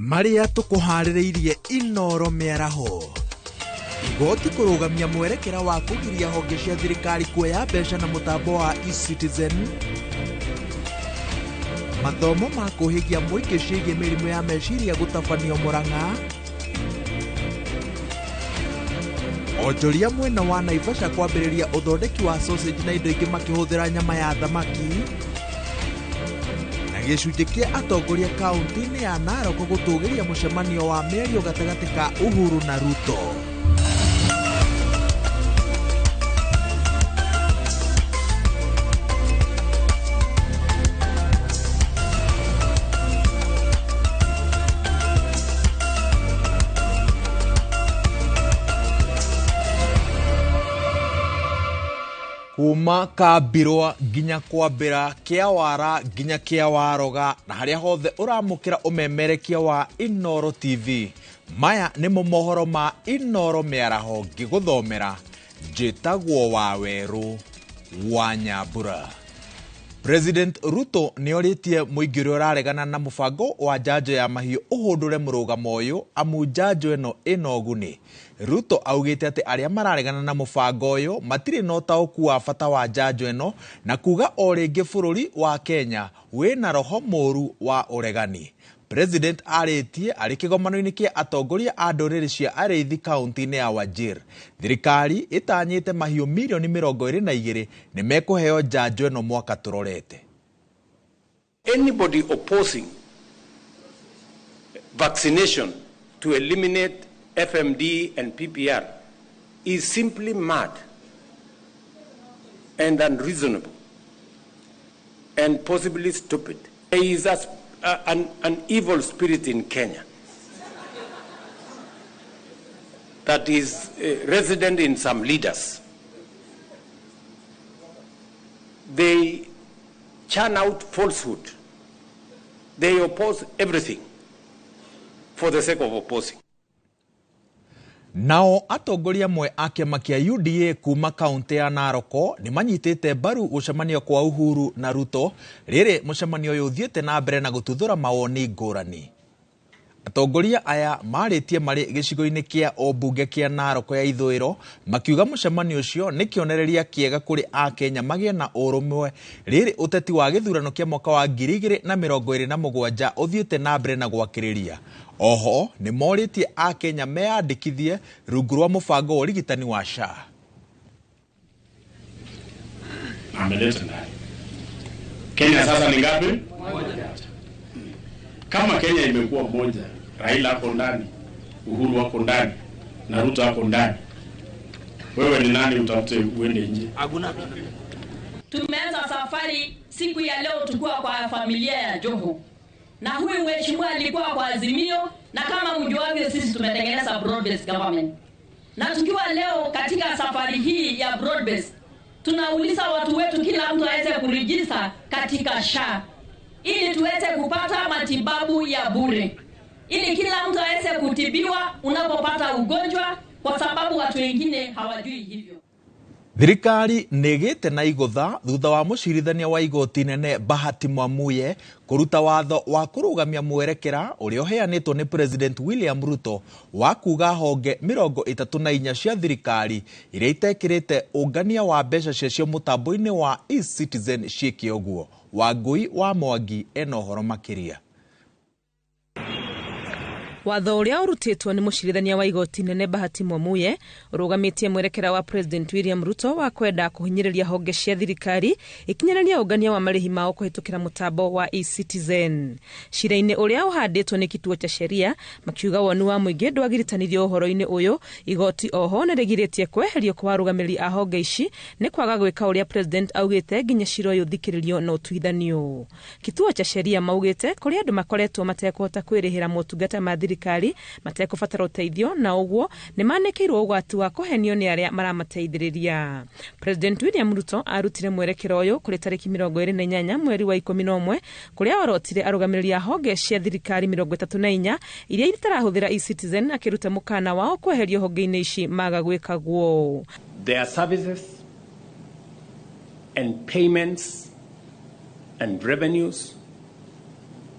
Maria tukuhaririirie Inoro miaraho. Igoti kurugamia mwerekera wa kugiria honge cia thirikari kuoya mbeca na mutambo wa eCitizen. Mathomo ma kuhigia muingi ciigie mirimu ya meciria gutabanio Murang'a. Onjoria mwena wa Naivasha kwambiriria uthondeki wa sausage na indo ingi makihuthira nyama ya thamaki. Na gicunji kia atongoria kaunti-ini ya Narok gutugiria mucemanio wa mĩario gatagati ka Uhuru na Ruto. Kuma Kabirwa nginya kwambira Kiawara nginya Kiawaroga na haria hothe uramukira umemerekia wa Inoro TV. Maya nimo mohoro ma Inoro miaraho ngiguthomera njitagwo Waweru wa Nyambura. President Ruto nioritie muingi uria uraregana na mubango wa njanjo ya mahiu uhundure murugamo uyu amu njanjo eno inoguni. Ruto augite ati aria mararegana na mubango uyu matiri na utauku wa bata wa njanjo eno na kuga o ringi bururi wa Kenya wina roho moru wa uregani. President aritie ari kigomano-ini kia atongoria a nduriri cia areithi kaunti-ini ya Wajir. Thirikari itanyite mahiu milioni 22 ni mekuheo njanjo eno mwaka turorete. Anybody opposing vaccination to eliminate FMD and PPR is simply mad and unreasonable and possibly stupid. There is an evil spirit in Kenya that is resident in some leaders. They churn out falsehood. They oppose everything for the sake of opposing. Nao atongoria mwe a kiama kia UDA kuma kaunti ya Narok ni manyitite mbaru gucemanio kwa Uhuru na Ruto riri mucemanio uyu uthiite na mbere na gututhura mawoni ngurani. Atongoria aya maritie mari gicigo-ini kia obunge kia Narok ya ithwiro makiuga mucemanio ucio ni kionereria kiega kuri a Kenya magie na urumwe riri uteti wa githurano kia mwaka wa 2027 uthiite na mbere na gwakiriria. Oho ni moritie a Kenya meandikithie rungu rwa mubango wa urigitani wa SHA. Ameleta ndani. Kenya sasa ni ngapi? Moja. Kama Kenya imekuwa moja, Raila hapo ndani, Uhuru wako ndani, na Ruto hapo ndani. Wewe ni nani utafute uende nje? Hakuna. Tumeanza safari siku ya leo tukua kwa familia ya Joho. Na huyu mheshimiwa alikuwa kwa Azimio na kama mjuavyo sisi tumetengeneza broad based government. Na tukiwa leo katika safari hii ya broad based tunauliza watu wetu kila mtu aweze kuregister katika SHA ili tuweze kupata matibabu ya bure. Ili kila mtu aweze kutibiwa unapopata ugonjwa kwa sababu watu wengine hawajui hivyo. Thirikari negete na igotha thutha wa mucirithania wa igoti nene Bahati Mwamuye kuruta watho wa kurugamia mwerekera uria uheanitwo ni President William Ruto wa kuga honge 34 cia thirikari iria itekirite ungania wa mbeca cio mutambo-ini wa eCitizen ciike uguo. Wangui wa Mwangi eno horo makiria. Watho uria urutitwo ni mucirithania wa igoti nene Bahati Mwamuye urugamitie mwerekera wa President William Ruto wa kwenda kuhinyiriria honge cia thirikari ikinyariria ungania wa marihi mao kuhitukira mutambo wa eCitizen. Cira-ini uria uhanditwo ni kituo cha sheria makiuga wonu wa muingi ndwagiritanithio uhoro-ini uyu. Igoti oho nirigiritie kweherio kwa arugamiri a honge ici ni kwaga gwika uria President augite nginya cira uyu thikiririo na utuithanio. Kituo cha sheria maugite kuri andu makoretwo matekuhota kwirihira motungata ma thirikari matekubatara uteithio na uguo ni manekeirwo ugwati wa kuhenio ni aria maramateithiriria. President William Ruto arutire mwerekero uyu kuri tariki 28 mweri wa 11 kuria orotire arugamiri a honge cia thirikari 34 iria itarahuthira eCitizen akiruta mukana wao kweherio honge-ini ici maga gwikagwo. Their services and payments and revenues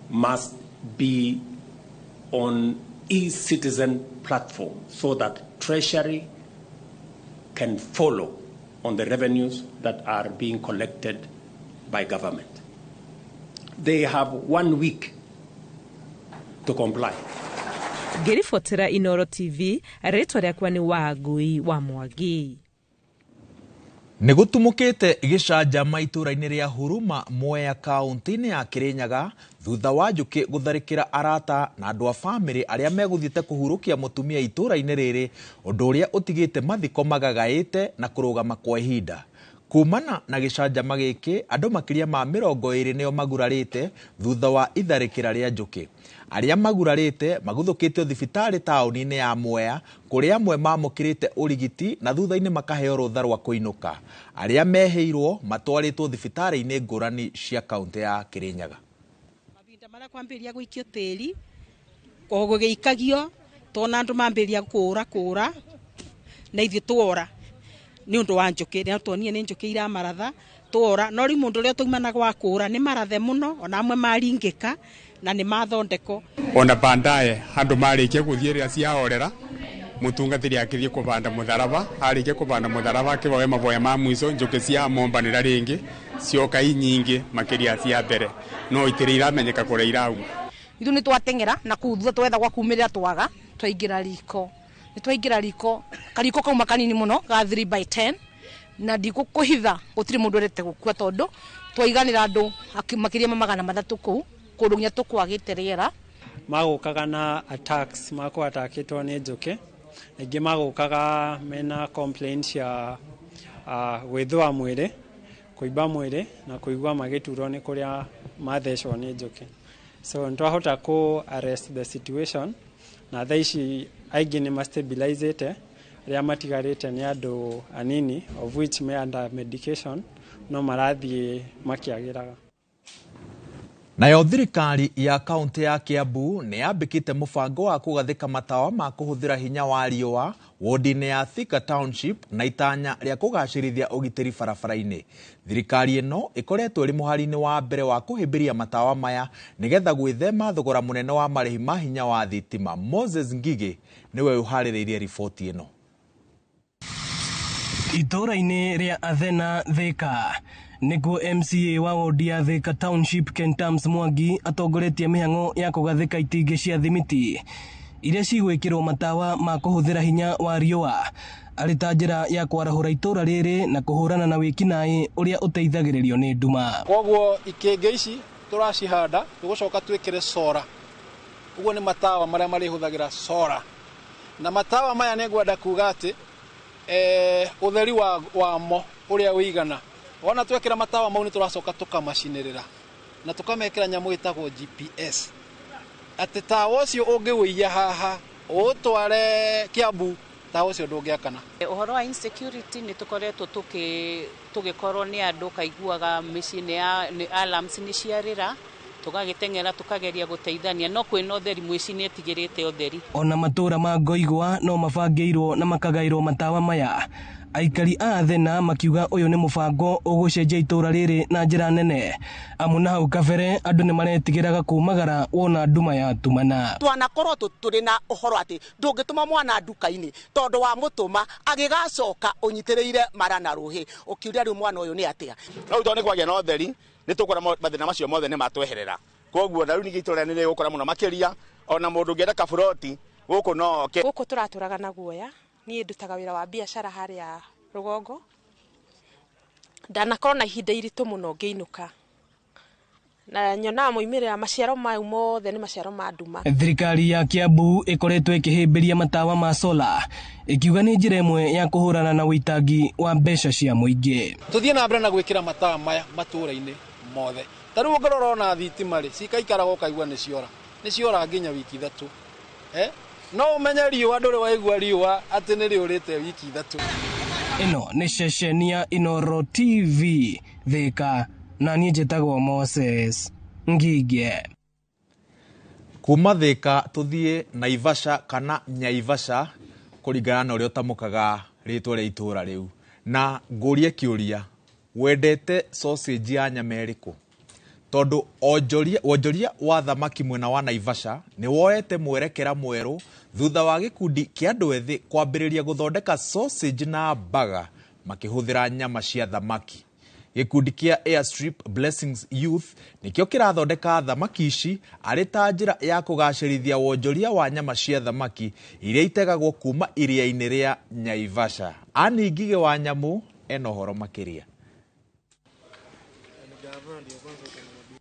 must be on e-citizen platform so that Treasury can follow on the revenues that are being collected by government. They have 1 week to comply. Ngiribotera Inooro TV, ritwa riakwa ni Wangui wa Mwangi. Nigutumukite gicanjama itũra-inĩ ria Huruma Mwea kaunti-inĩ ya Kirinyaga thutha wa njuki gutharikira arata na andu a family aria meguthiite kuhurukia mutumia itũra-inĩ rĩrĩ ũndũ ũrĩa ũtigĩte mathiko magagaĩte na kũrũgama kwa ihinda. Kumana na gicanjama gĩkĩ andũ makĩria ma 20 nĩo magurarĩte thutha wa itharĩkĩra rĩa njuki. Aria magurarĩte maguthũkĩtio thibitarĩ taũni-inĩ ya Mwea kũrĩa amwe mamũkĩrĩte ũrigiti na thutha-inĩ makaheo rũtha rwa kũinũka. Aria mehĩirwo matwarĩtwo thibitarĩ-inĩ ngũrani cia kaunti ya Kirinyaga. Mavinda maria kwambĩrĩria gũikio tĩri gũgĩikagio tona andũ mambĩrĩria kũra na ithuĩ tuora nĩ ũndũ wa njuki rĩa tuonire nĩ njuki iramaratha tuora no rĩ mũndũ ũrĩa tuimana gwa kũra nĩ marathe mũno ona amwe maringĩka na nĩ mathondeko ona bandaye andu marĩkia gũthiĩ rĩa ciahorera mutungatĩri akĩthiĩ kũbanda mũtharaba arĩkia kũbanda mũtharaba akĩboe maboya ma mwico njuki cia mombanĩra rĩngĩ cioka inyingĩ makĩria cia mbere no itirĩ iramenyeka kũrĩa irauma. Ithu nĩ twateng'era na kuthua twetha gwa kumĩrĩra twaga twaingĩra riko nĩ twaingĩra riko kariko kauma kanini mũno ga 3/10 na ndikũhitha gũtirĩ mũndũ ũrete gũkua tondũ twaiganĩra andũ makĩria ma 300 kũu kũndũ nginya tũkwagĩte rĩera magũkaga na attacks atakĩtwo nĩ njuki aingĩ magũkaga mena complaints ya gwĩthũa mwĩrĩ kũimba mwĩrĩ na kũigua magĩturwo nĩ kũrĩa mathecwo nĩ njuki so nitwahota ku arrest the situation na thaa ici aingĩ nĩ mastabilizete arĩa matigarĩte nĩ andũ anini of which me under medication no marathiĩ makiagĩraga. Nayo thirikari ya kaunti ya Kiambu nĩ yambĩkĩte mũbango wa kũgathĩka matawa ma kũhũthĩra hinya wa riũa wodi-inĩ ya Thika Township na itanya rĩa kũgacĩrithia ũgitĩri barabara-inĩ. Thirikari ĩno ĩkoretwo ĩrĩ mũhari-inĩ wa mbere wa kũhĩmbĩria matawa maya nĩgetha gwĩthema thogora mũnene wa marĩhi ma hinya wa thitima. Moses Ngigi nĩwe ũharĩrĩirie riboti ĩno. Itũra-inĩ rĩa Athena Thika nĩkuo MCA wa wodi ya Thika Township Kentams Mwangi atongoretie mĩhang'o ya kũgathĩka itingĩ cia thimiti iria cigwĩkĩrwo matawa ma kũhũthĩra hinya wa riũa arĩ ta njĩra ya kwarahũra itũra rĩrĩ na kũhũrana na wĩkinaĩ ũrĩa ũteithagĩrĩrio nĩ nduma. Koguo ikĩngĩ ici tũracihanda tũgũcoka twĩkĩre sora. Ũguo nĩ matawa marĩa marĩhũthagĩra sora. Na matawa maya nĩ ngwenda kuga atĩ ũtheri wamo ũrĩa wĩigana. Ona twekĩra matawa mau nĩ tũracoka tũkamacinĩrĩra na tũkamekĩra nyamũ ĩtagwo GPS. Atĩ tawa ũcio ũngĩwĩia haha ũtware Kiambu tawa ũcio ndũngĩakana. Ũhoro wa insecurity nĩ tũkoretwo tũgĩkorwo nĩ andũ kaiguaga mĩciĩ nĩ alarms nĩ ciarĩra tũgagĩteng'era tũkageria gũteithania no kwĩna ũtheri mwĩci nĩ etigĩrĩte ũtheri. Ona matũra ma Ngoigwa no mabangĩirwo na makagaĩrwo matawa maya. Aikari a Athena makiuga ũyũ nĩ mũbango ũgũcenjia itũra rĩrĩ na njĩra nene amu na hau kabere andũ nĩ maretigĩraga kumagara wona nduma ya tumana. Twanakorwo tũrĩ na ũhoro atĩ ndũngĩtũma mwana nduka-inĩ tondũ wa mũtũma agĩgacoka ũnyitĩrĩire mara na rũhĩ ũkiuria rĩu mwana ũyũ nĩ atĩa. No tondũ nĩ kwagĩa na ũtheri nĩ tũkũra mathĩna macio mothe nĩ matweherera. Koguo na rĩu ningĩ itũra nĩ rĩgũkora mũno makĩria ona mũndũ ũngĩenda kaburoti gũkũ no oke. Gũkũ tũratũraga na guoya niĩ ndutaga wĩra wa biacara harĩa rũgongo ndanakorwo na ihinda iritũ mũno ngĩinũka na nyona moimĩrĩra maciaro mau mothe nĩ maciaro ma nduma. Thirikari ya Kiambu ĩkoretwo ĩkĩhĩmbĩria matawa ma sola ĩkiuga nĩ njĩra ĩmwe ya kũhũrana na wĩitangi wa mbeca cia mũingĩ. Tũthiĩ na mbere na gwĩkĩra matawa maya matũra-inĩ mothe. Ta rĩu ũngĩrora ona thitima rĩ cikaikaraga ũkaigua nĩ ciora nginya wiki 3. No ũmenye riũa ndũrĩ waigua riũa atĩ nĩ rĩũrĩte wiki 3. Ĩno nĩ ceceni ya Inooro TV Thika na niĩ njĩtagwo Moses Ngigi. Kuma Thika tũthiĩ Naivasha kana Nyaivasha kũringana na ũrĩa ũtamũkaga rĩtwa rĩa itũra rĩu na ngũrie kĩũria wendete sausage ya nyama ĩrĩkũ? tondu wonjoria wa thamaki mwena wa Naivasha ni woete mwerekera mweru thutha wa gikundi kia andu ethi kwambiriria guthondeka sausage na baga makihuthira nyama cia thamaki. Gikundi kia Airstrip Blessings Youth nikio kirathondeka thamaki ici ari ta njira ya kugacirithia wonjoria wa nyama cia thamaki iria itegagwo kuma iria-ini ria Naivasha. Ani Ngige wa Nyamu eno horo makiria.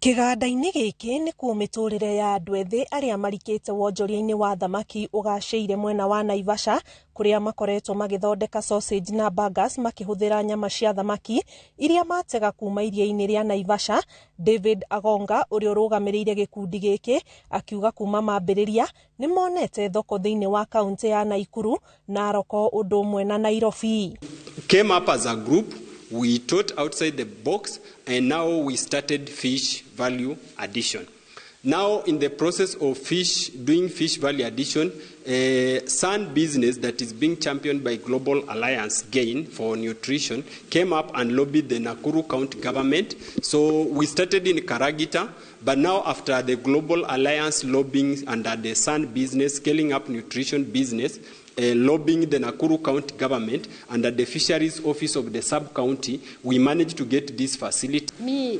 Kiganda-inĩ gĩkĩ nĩ kuo mĩtũrĩre ya andũ ethĩ arĩa marikĩte wonjoria-inĩ wa thamaki ũgaacĩire mwena wa Naivasha, kũrĩa makoretwo magĩthondeka sausage na burgers makĩhũthĩra nyama cia thamaki iria matega kuma iria-inĩ rĩa Naivasha. David Agonga ũrĩa ũrũgamĩrĩire gĩkundi gĩkĩ akiuga kuma mambĩrĩria nĩ monete thoko thĩinĩ wa kaunti ya Naikuru, Narok ũndũ ũmwe na Nairobi. Came up as a group. We thought outside the box, and now we started fish value addition. Now, in the process of doing fish value addition, Sun Business that is being championed by Global Alliance Gain for Nutrition came up and lobbied the Nakuru County government. So we started in Karagita, but now after the Global Alliance lobbying under the Sun Business, scaling up nutrition business, lobbying the Nakuru County government under the Fisheries Office of the sub-county, we managed to get this facility.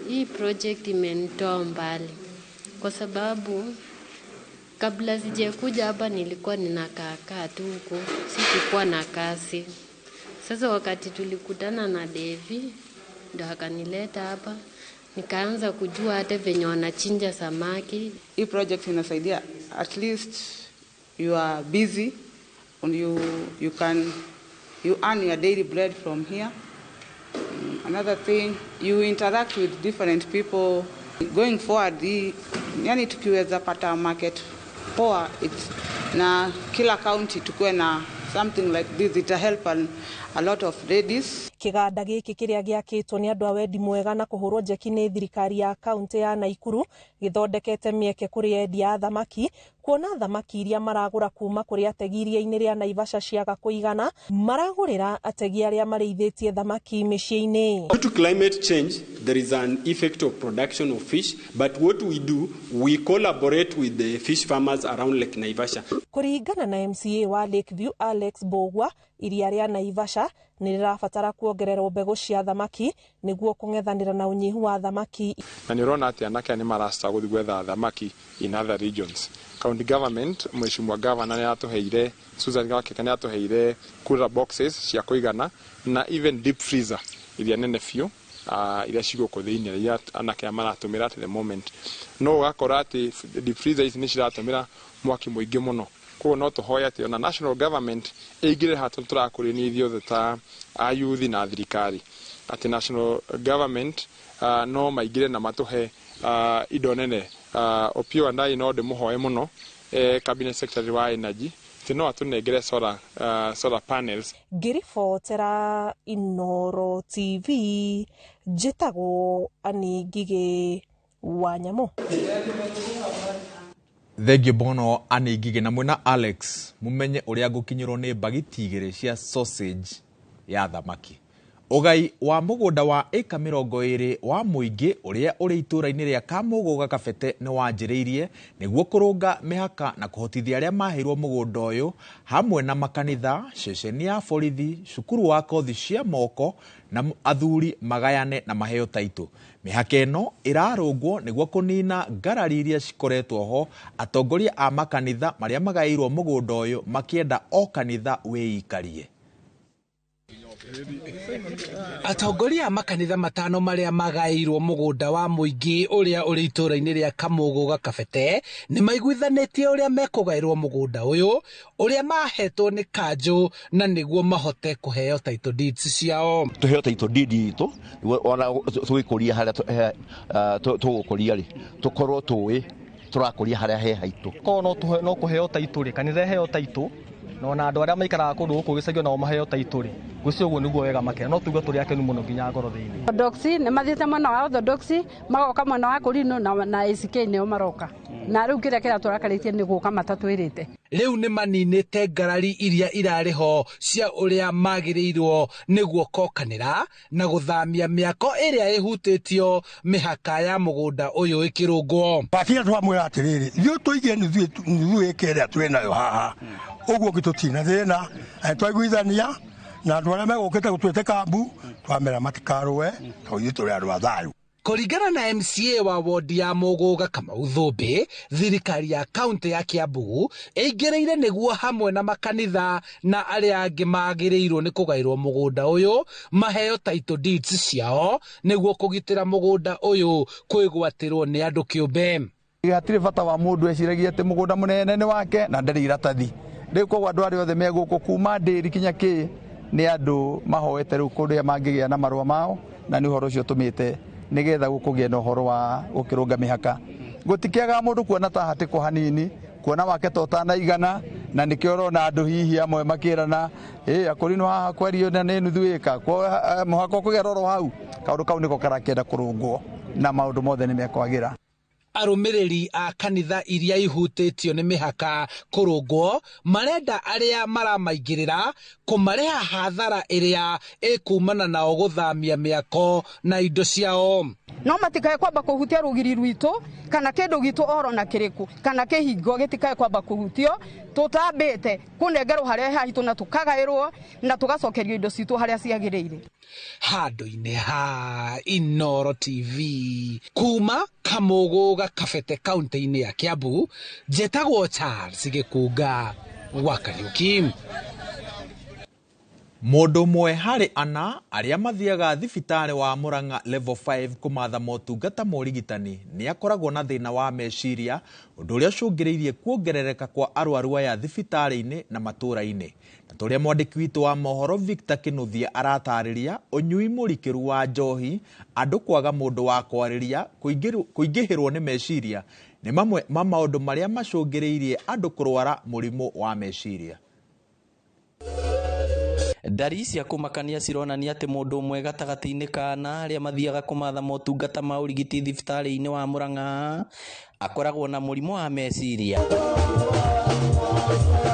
Hii project imenitoa mbali kwa sababu kabla sijakuja hapa nilikuwa ninakaa tu huko, sikuwa na kazi. Sasa wakati tulikutana na Devi ndo akanileta hapa, nikaanza kujua hata venye wanachinja samaki. Hii project inasaidia, at least you are busy and you earn your daily bread from here. Another thing, you interact with different people. Going forward, yani tukiweza pata market poa, na kila county tukuwe na something like this, it help a lot of ladies. Kiganda gĩkĩ kĩrĩa gĩakĩtwo nĩ andũ a wendi mwega na kũhũrwo njeki nĩ thirikari ya kaunti ya Naikuru gĩthondekete mĩeke kũrĩ endia a thamaki, kuona thamaki iria maragũra kuma kũrĩ ategi iria-inĩ rĩa Naivasha ciaga kũigana, maragũrĩra ategi arĩa marĩithĩtie thamaki mĩciĩ-inĩ. Due to climate change, there is an effect of production of fish, but what we do, we collaborate with the fish farmers around Lake Naivasha. Kũringana na MCA wa Lakeview Alex Bogwa, iria rĩa Naivasha nĩ rĩrabatara kuongererwo mbegũ cia thamaki nĩguo kũng'ethanĩra na ũnyihu wa thamaki. Na nĩ ũrona atĩ anake nĩ marasta gũthiĩ gwetha thamaki in other regions. County government, Mheshimiwa Governor nĩ atũheire, Susan Gakeka nĩ atũheire cooler boxes cia kũigana na even deep freezer iria nene biũ iria cigũkũ thĩinĩ iria anake maratũmĩra at the moment. No ũgakora atĩ deep freezer ici nĩ ciratũmĩra mwaki mũingĩ mũno. Kwa no tũhoe atĩ ona national government ĩingĩre hatũ tũrakũrĩnia ithuothe ta ayuthi na thirikari. Atĩ national government no maingĩre na matũhe indo nene. Opio Wandayi no ndĩmũhoe mũno cabinet secretary wa energy atĩ no atũnengere solar panels. Ngĩribotera Inooro TV, njĩtagwo Ani Ngige wa Nyamu. Thengio bono Ani Ngige na mwena Alex mumenye uria ngukinyirwo ni bagiti igiri cia sausage ya thamaki. Ugai wa mugunda wa eka 20 wa muingi uria uri itura-ini ria Kamuguga Kabete ni wanjiriirie niguo kurunga mihaka na kuhotithia aria mahirwo mugunda uyu hamwe na makanitha, ceceni ya borithi, cukuru wa kothi cia moko na athuri magayane na maheo taitu. Mihaka ino irarungwo niguo kunina ngarari iria cikoretwo ho, atongoria a makanitha maria magairwo mugunda uyu makienda o kanitha wiikarie. Atongoria a makanitha matano maria magairwo mugunda wa muingi uria uri itura-ini ria Kamuguga Kabete ni maiguithanitie uria mekugairwo mugunda uyu uria mahetwo ni kanju na niguo mahote kuheo title deeds ciao. Tuheo title deed itu ona twikuria haria tugukuria ri tukorwo tuwi turakuria haria he haitu kono no kuheo title ri kanitha heo title no na andu aria maikaraga kundu guku gicagio nao maheo title ri gucio uguo niguo wega makira no tuga turi akenu muno nginya ngoro thiini. Orthodoxy ne mathiete mwena wa Orthodoxy magoka mwena wa Kurino na ACK neo maroka. na riu kira turakaritie ni guka matatwirite riu ni maninite ngarari iria irariho cia uria magirirwo niguo kokanira na guthamia miako iria ihutitio mihaka ya mugunda uyu ikirungwo pakia twamwira atiriri ithu tuige nuthu ikere twinayo haha uguo gitutina thina twaiguithania na andu aria megukite gutwite kambu twamera matikarwe twaithu turi andu athayu. Kuringana na MCA wa wodi ya Muguga Kamau Thumbi, thirikari ya kaunti ya Kiambu ĩingĩrĩire nĩguo hamwe na makanitha na arĩa angĩ magĩrĩirwo nĩ kũgaĩrwo mũgũnda ũyũ maheo title deeds ciao nĩguo kũgitĩra mũgũnda ũyũ kwĩgwatĩrwo nĩ andũ kĩũmbe. Hatirĩ bata wa mũndũ eciragia atĩ mũgũnda mũnene nĩ wake na ndarĩ iratathi. Rĩu koguo andũ arĩa othe megũkũ kuma ndĩri kinya kĩ nĩ andũ mahoete rĩu kũrĩa mangĩgĩa na marũa mao na nĩ ũhoro ũcio tũmĩte nigetha gukugie no horo wa gukirunga mihaka gutikiaga mundu kuona ta hatiko hanini kuona wake tota igana na nikio rona andu hihi amwe makirana akorino haha kwario na ne nuthu ika kwa muhaka kugeroro hau kaundu kau niko karakenda kurungwo na maundu mothe ni mekwagira. Arumiriri a kanitha iria ihutitio ni mihaka kurungwo marenda aria maramaingirira kumareha hathara iria ikumana nao guthamia miako na indo ciao. No matikae kwamba kuhutia rugiri rwitu kana kindu gitu oro na kiriku kana kihingo gitikae kwamba kuhutio tutambite kunengerwo haria hahitu na tukagairwo na tugacokerio indo citu haria ciagirire. Handu-ini ha Inoro TV kuma Kamuguga Kabete kaunti-ini ya Kiambu, njetagwo Charles Gikunga wa Kariuki. Mundu mwe hari ana aria mathiaga thibitari wa Murang'a level 5 kumatha motungata morigitani ni akoragwo na thina wa meciria undu uria cungiriirie kuongerereka kwa arwaru aya thibitari-ini na matura-ini. Na turia mwandiki witu wa mohoro Victor Kinuthia aratariria unyui murikiru wa njohi, andu kwaga mundu wa kwariria, kuingihirwo ni meciria ni mamwe ma maundu maria macungiriirie andu kurwara murimu wa meciria. Ndari cia kumakania cironania ati mundu umwe gatagati-ini kana aria mathiaga kumatha motungata ma urigiti thibitari-ini wa Murang'a akoragwo na murimu wa meciria.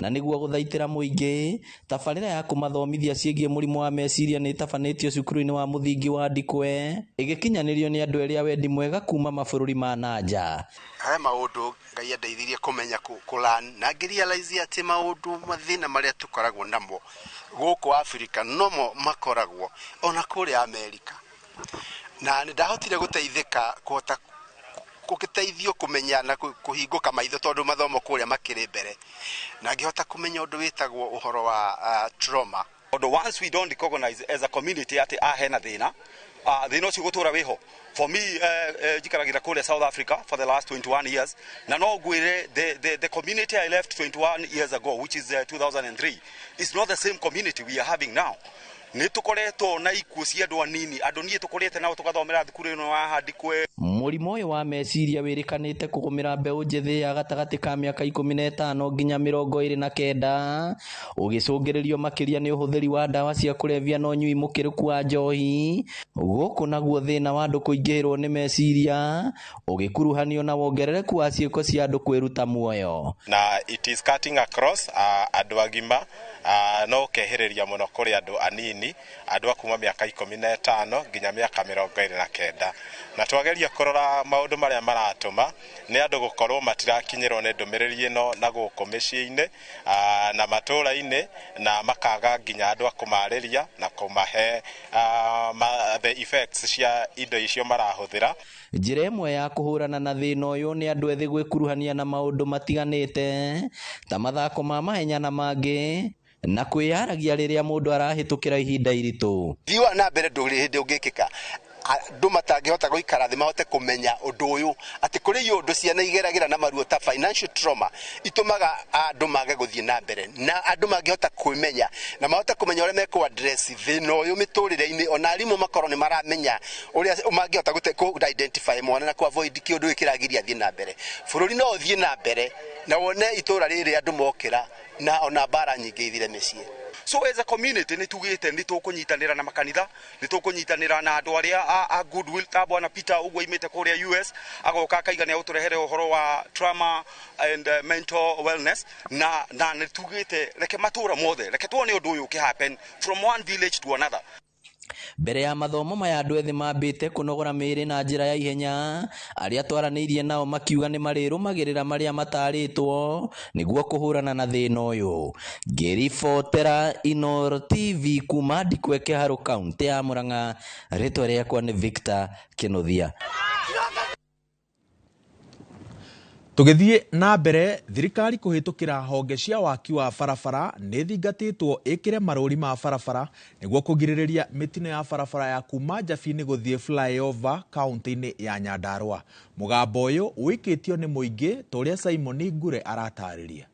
Na niguo guthaitira muingi tabarira ya kumathomithia ciegie murimu wa meciria ni tabanitio cukuru-ini wa muthingi wa Ndikwe igikinyanirio ni andu eria wendi mwega kuma mabururi ma nanja. He maundu Ngai andeithirie kumenya kulan na ngirialize ati maundu mathina maria tukoragwo namo guku Afrika nomo makoragwo ona kuri Amerika, na ndahotire guteithika kuhota kugiteithio kumenya na kuhinguka maitho tondu mathomo kuria makiri mbere na ngihota kumenya undu witagwo uhoro wa trauma. Once we don't recognize as a community ati ahena thina thina ucio gutura wiho. For me, jikaragira kule South Africa for the last 21 years. Na no gwire the community I left 21 years ago, which is 2003, is not the same community we are having now. Ni tukoretwo na ikuo cia andu anini, andu nie tukorete nao tugathomera thukuru ino wa Ndikwe. Murimu uyu wa meciria wirikanite kugumira mbeu njithi ya gatagati ka miaka 15 nginya 29 ugicungiririo makiria ni uhuthiri wa ndawa cia kulevya no nyui mukiruku wa njohi guku naguo thina wa andu kuingihirwo ni meciria ugikuruhanio na wongerereku wa ciiko cia andu kwiruta muoyo. Na it is cutting across andu agima no kehiriria muno kuri andu anini, andu akuma miaka 15 nginya miaka 29 na twageria kurora maundu maria maratuma ni andu gukorwo matirakinyirwo ni ndumiriri ino na guku micii-ini na matura-ini na makaga nginya andu akumariria na kumahe the effects cia indo icio marahuthira. Njira imwe ya kuhurana na thina uyu ni andu ethi gwikuruhania na maundu matiganite ta mathako ma mahenya na mangi na kwiyaragia riria mundu arahitukira ihinda iritu. Thiwa na mbere nduri hindi ungikika andu matangihota guikara thi mahote kumenya undu uyu ati kuri yundu ciana igeragira na maruo ta financial trauma itumaga andu mage guthie na mbere na andu mangihota kwimenya na mahote kumenya uria meko address thina uyu miturire-ini ona arimu makoro ni maramenya uria mangihota ku identify mwana na ku avoid kiundu ikiragiria thie na mbere. Bururi no thie na mbere na wone itura riri andu mokira na ona bara nyingi ithire micii. So as a community ni tugite ni tukunyitanira na makanitha, ni tukunyitanira na andu aria a goodwill ta bwana Peter ugwo imite kuria US agoka kaiga ni uturehere uhoro wa trauma and mental wellness na ni tugite reke matura mothe reke tuone undu uyu ki happen from one village to another. Mbere ya mathomo maya andu ethĩ mambĩte kũnogora mĩĩrĩ na njĩra ya ihenya, arĩa twaranĩirie nao makiuga nĩ marĩrũmagĩrĩra marĩa matarĩtwo nĩguo kũhũrana na thĩna ũyũ. Ngĩribotera Inooro TV kuma Ndikweke Harũ kaunti ya Murang'a, rĩtwa rĩakwa nĩ Victor Kĩnuthia. Tugithie na mbere, thirikari kuhitukira honge cia waki wa barabara nĩ thingatĩtwo ĩkĩre marũri ma barabara nĩguo kũgirĩrĩria mĩtino ya barabara ya kuma Njabi-inĩ gũthiĩ flyover kaunti-inĩ ya Nyandarua. Mũgambo ũyũ wĩkĩtio nĩ mũingĩ ta ũrĩa Simon Ngure aratarĩria.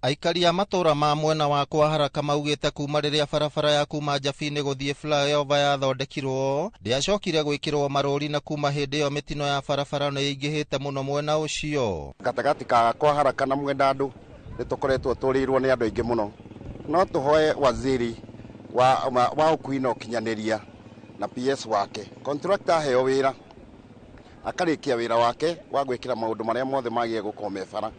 Aikari a matura ma mwena wa kwa Haraka maugĩte kuma rĩrĩa barabara ya kuma Njabi-inĩ gũthiĩ flyover yathondekirwo ndĩacokire gwĩkĩrwo marũri, na kuma hĩndĩ ĩyo mĩtino ya barabara nĩ ĩingĩhĩte mũno mwena ũcio. Gatagatĩ ka kwa Haraka na Mwendandũ nĩ tũkoretwo tũrĩirwo nĩ andũ aingĩ mũno, no tũhoe waziri wa ũkui na ũkinyanĩria na PS wake contractor aheo wĩra akarĩkia wĩra wake wa gwĩkĩra maũndũ marĩa mothe magĩe gũkorwo me bara,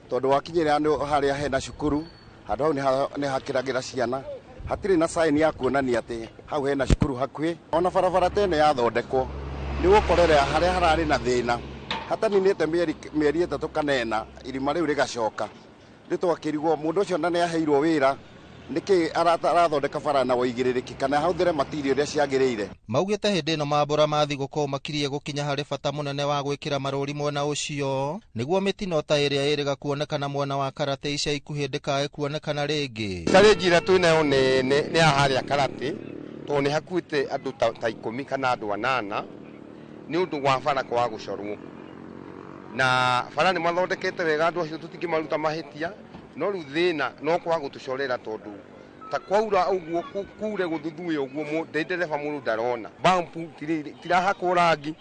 tondũ wakinyĩra andũ harĩa hena cukuru, handũ hau nĩ hakĩragĩra ciana, hatirĩ na sign ya kuonania atĩ hau hena cukuru hakuhĩ. Ona barabara tene yathondekwo nĩ gũkorera harĩa hararĩ na thĩna, hataninĩte mĩeri 3 kana 4 irima rĩu rĩgacoka, rĩtwakĩrigwo mũndũ ũcio nĩ aheirwo wĩra nĩkĩ arathondeka bara na ũigĩrĩrĩki kana hauthĩre material iria ciagĩrĩire. Maugĩte hĩndĩ ĩno mambura mathi gũkorwo makirie gũkinya harĩ bata mũnene wa gwĩkĩra marũri mwena ũcio nĩguo mĩtino ta ĩrĩa ĩrĩga kuonekana mwena wa Karate ica ikuhĩ ndĩkae kuonekana rĩngĩ. Challenge ĩrĩa twĩnayo nĩ ya harĩa Karate, tondũ nĩ hakuĩte andũ ta 10 kana andũ 8 nĩ ũndũ wa bara kwa gũcorwo, na bara nĩ mathondekete wega, andũ acio tũtingĩmaruta mahĩtia, no rĩu thĩna no kwa gũtũcorera tondũ ta kwaura ũguo kure gũthuthuia ũguo ndereba mũndũ ndarona bampu tirahakwo rangi.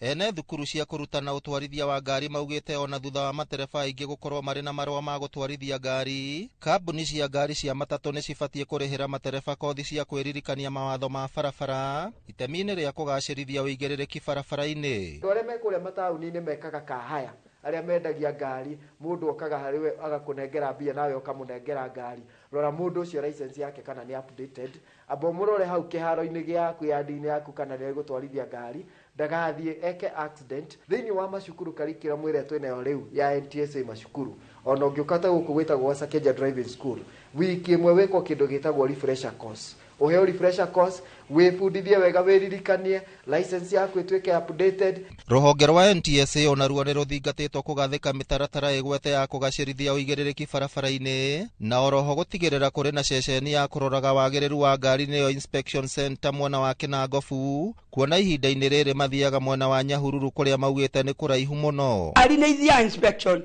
Ene thukuru cia kũrutana ũtwarithia wa ngari maugĩte ona thutha wa matereba aingĩ gũkorwo marĩ na marũa ma gũtwarithia ngari, kambuni cia ngari cia matatũ nĩ cibatiĩ kũrĩhĩra matereba kothi cia kwĩririkania mawatho ma barabara itemi-inĩ rĩa kũgacĩrithia ũigĩrĩrĩki barabara-inĩ. Andũ arĩa mekũrĩa mataũni-inĩ mekaga kahaya, arĩa mendagia ngari, mũndũ okaga harĩ we agakũnengera mbia nawe ũkamũnengera ngari. Rora mũndũ ũcio license yake kana nĩ updated, amba mũrore hau kĩharo-inĩ gĩaku yandi-inĩ yaku kana nĩ gũtwarithia ngari, ndagathiĩ eke accident thĩinĩ wa macukuru curriculum ĩrĩa twĩnayo rĩu ya NTSA macukuru. Ona ũngĩũkata gũkũ gwĩtagwo Sakeja Driving School, wiki ĩmwe wĩkwo kĩndũ gĩtagwo refresher course. Ũheo refresher course, wĩbundithie wega, wĩririkanie, license yaku ĩtuĩke updated. Rũhonge rwa NTSA onaruo nĩ rũthingatĩtwo kũgathĩka mĩtaratara ĩgwete ya kũgacĩrithia ũigĩrĩrĩki barabara-inĩ, na oroho gũtigĩrĩra kũrĩ na ceceni ya kũroraga wagĩrĩru wa ngari nĩyo inspection center mwena wa Kinangobu, kuona ihinda-inĩ rĩrĩ mathiaga mwena wa Nyahururu kũrĩa maugĩte nĩ kũraihu mũno. Ngari nĩ ithiaga inspection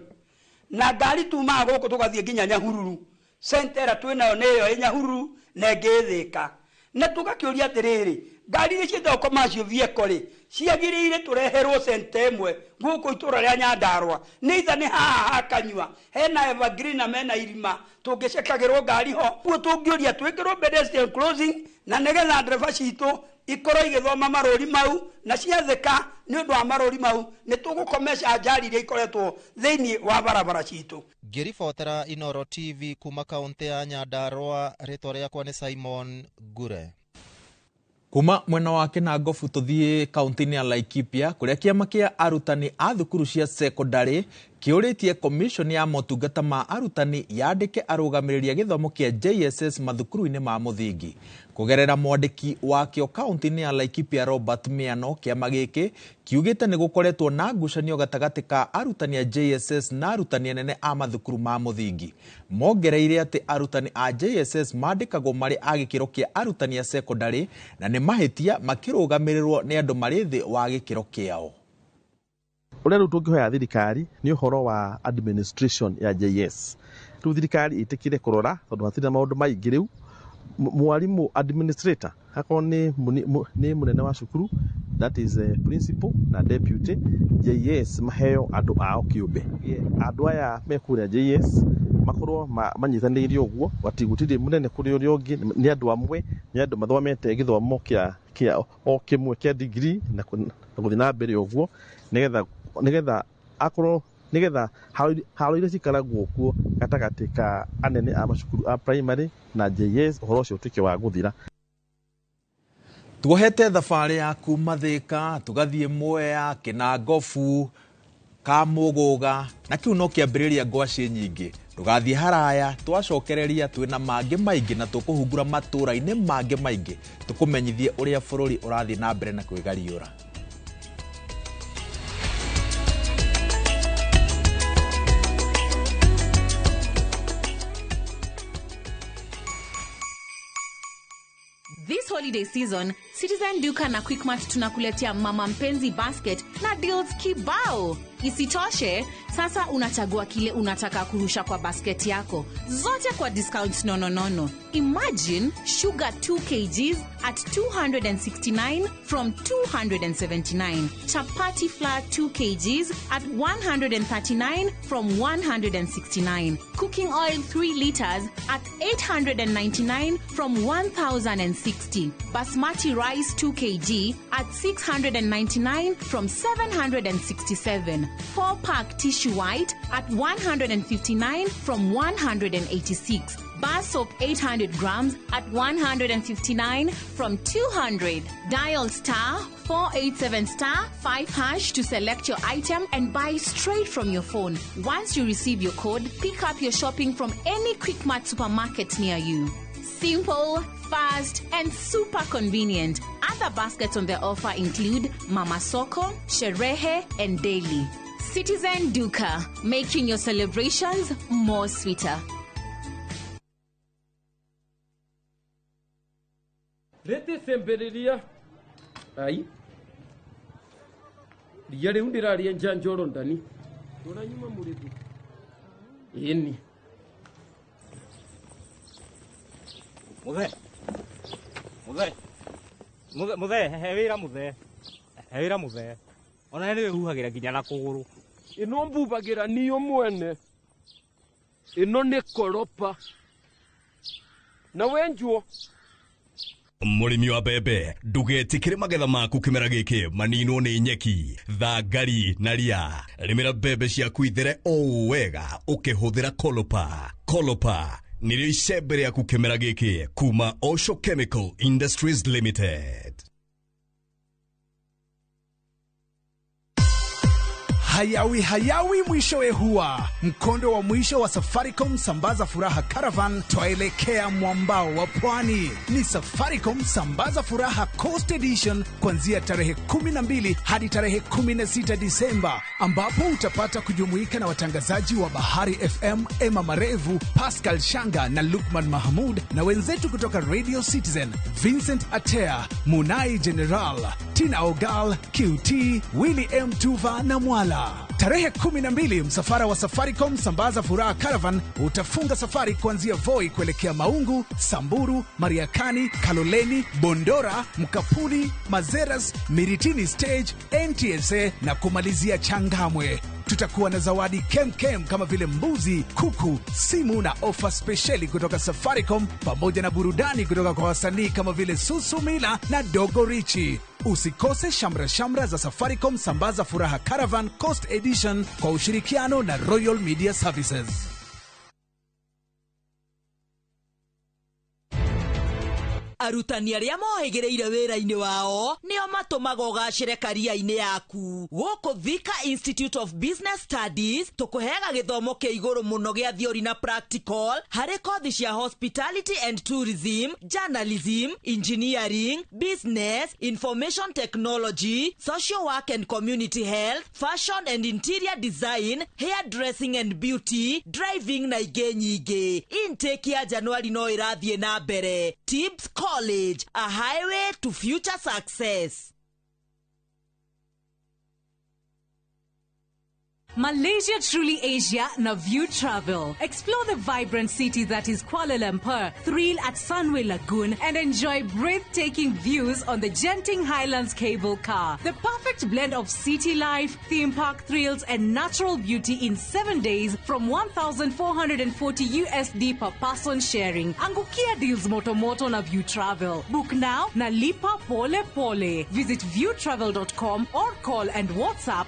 na ngari tumaga gũkũ tũgathiĩ nginya Nyahururu, center twĩnayo nĩyo ĩ Nyahururu na ngĩthĩka, na tũgakĩũria atĩrĩrĩ, ngari iria ciĩtagwo commercial vehicle ciagĩrĩire tũreherwo center ĩmwe gũkũ itũra rĩa Nyandarua, nĩitha nĩ haha hakanyua hena evergreen na mena irima tũngĩcekagĩrwo ngari ho. Ũguo tũngĩũria twĩkĩrwo pedestrian crossing na nĩgetha ndereba citũ ikorwo igĩthoma marũri mau na ciathĩka nĩ ũndũ wa marũri mau nĩ tũgũkomesha njari iria ikoretwo thĩinĩ wa barabara citũ. Ngĩribotera Inooro TV kuma kaunti ya Nyandarua, rĩtwa rĩakwa nĩ Simon Ngure. Kuma mwena wa Kinangobu tũthiĩ kaunti-inĩ ya Laikipia kũrĩa kĩama kĩa arutani a thukuru cia secondary kĩũrĩtie commission ya motungata ma arutani yandĩke arũgamĩrĩria gĩthomo kĩa JSS mathukuru-inĩ ma mũthingi. Kũgerera mwandĩki wakĩo kaunti-inĩ ya Laikipia Robert Miano, kĩama gĩkĩ kiugĩte nĩ gũkoretwo na ngucanio gatagatĩ ka arutani a JSS na arutani anene a mathukuru ma mũthingi. Mongereire atĩ arutani a JSS mandĩkagwo marĩ a gĩkĩro kĩa arutani a secondary na nĩ mahĩtia makĩrũgamĩrĩrwo nĩ andũ marĩ thĩ wa gĩkĩro kĩao. Ũrĩa rĩu tũngĩhoya thirikari nĩ ũhoro wa administration ya JS. Rĩu thirikari ĩtĩkire kũrora tondũ hatirĩ na maũndũ maingĩ rĩu. Mwarimũ administrator hakorwo nĩ mũnene wa cukuru, that is principal na deputy, JS maheo andũ ao kĩũmbe. Andũ aya mekũrĩa JS makorwo manyitaniire uguo watigutire munene kuri uri ungi ni andu amwe ni andu mathomete githomo kia o kimwe kia degree na guthi na mbere uguo nigetha akorwo nigetha haro iria cikaragwo kuo gatagati ka anene a macukuru a primary na JS horo cio tuke wa guthira. Tuohete thabarĩ ya kuma Thika tugathiĩ Mwea, Kinangofu, Kamũgũga na kiu no kĩambĩrĩria ngwacĩ nyingĩ. Tugathiĩ haraya twacokereria twĩna mangĩ maingĩ na tũkũhungura matũra-inĩ mangĩ maingĩ tũkũmenyithie ũrĩa bũrũri ũrathiĩ na mbere na kwĩgariũra. This holiday season, Citizen Duka na Quickmart tunakuletea mama mpenzi basket na deals kibao. Isitoshe, sasa unachagua kile unataka kurusha kwa basket yako. Zote kwa discount nono. Imagine sugar 2 kgs at 269 from 279. Chapati flour 2 kgs at 139 from 169. Cooking oil 3 liters at 899 from 1060. Basmati rice 2 kg at 699 from 767. 4-pack tissue white at 159 from 186. Bar soap 800 grams at 159 from 200. Dial star 487 star 5 hash to select your item and buy straight from your phone. Once you receive your code, pick up your shopping from any Quickmart supermarket near you. Simple, fast, and super convenient. Other baskets on their offer include Mama Soko, Sherehe, and Daily. Citizen Duka, making your celebrations more sweeter. Rete semberiria. Ai. Liyare undiraria njanjoro ndani. Tunanyuma muretu. Yeni. Muthe hewira muthe ona ni huhagira nginya na kuguru ino mbubagira niyo mwene ino ni koropa na wenjuo Murimi wa bebe ndugetikire magetha maku kimera giki manino ni nyeki thangari na ria rimira bebe ciaku ithere o wega ukihuthira Kolopa nirio icembe rĩaku kĩmera gĩkĩ kuma Osho Chemical Industries Limited. Hayawi mwishowe huwa mkondo wa mwisho wa Safaricom Sambaza Furaha Caravan twaelekea mwambao wa pwani. Ni Safaricom Sambaza Furaha Coast Edition kuanzia tarehe 12 hadi tarehe 16 Disemba, ambapo utapata kujumuika na watangazaji wa Bahari FM, Emma Marevu, Pascal Shanga na Lukman Mahmud, na wenzetu kutoka Radio Citizen, Vincent Atea, Munai General, Tina Ogal, QT, Willy M. Tuva na Mwala. Tarehe 12 msafara wa Safaricom Sambaza Furaha Caravan utafunga safari kuanzia Voi kuelekea Maungu, Samburu, Mariakani, Kaloleni, Bondora, Mkapuni, Mazeras, Miritini Stage, NTSA na kumalizia Changamwe. Tutakuwa na zawadi kem kama vile mbuzi, kuku, simu na ofa speciali kutoka Safaricom, pamoja na burudani kutoka kwa wasanii kama vile Susumila na Dogo Richi. Usikose shamra za Safaricom Sambaza Furaha Caravan Coast Edition kwa ushirikiano na Royal Media Services. Arutani aria mohegereire wĩra-inĩ wao nĩo matũmaga ũgacĩre career-inĩ yaku. Gũkũ Thika Institute of Business Studies tũkũheaga gĩthomo kĩa igũrũ mũno gĩa theory na practical harĩ kothi cia hospitality and tourism, journalism, engineering, business, information technology, social work and community health, fashion and interior design, hairdressing and beauty, driving na ingĩ nyingĩ. Intake ya Januari no ĩrathiĩ na mbere. Tips College, a highway to future success. Malaysia truly Asia na View Travel. Explore the vibrant city that is Kuala Lumpur, thrill at Sunway Lagoon, and enjoy breathtaking views on the Genting Highlands cable car. The perfect blend of city life, theme park thrills, and natural beauty in 7 days from $1,440 USD per person sharing. Angukia deals motomoto na View Travel. Book now na lipa pole pole. Visit viewtravel.com or call and WhatsApp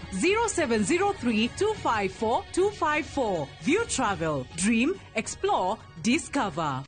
0703-254-254. View Travel. Dream, explore, discover.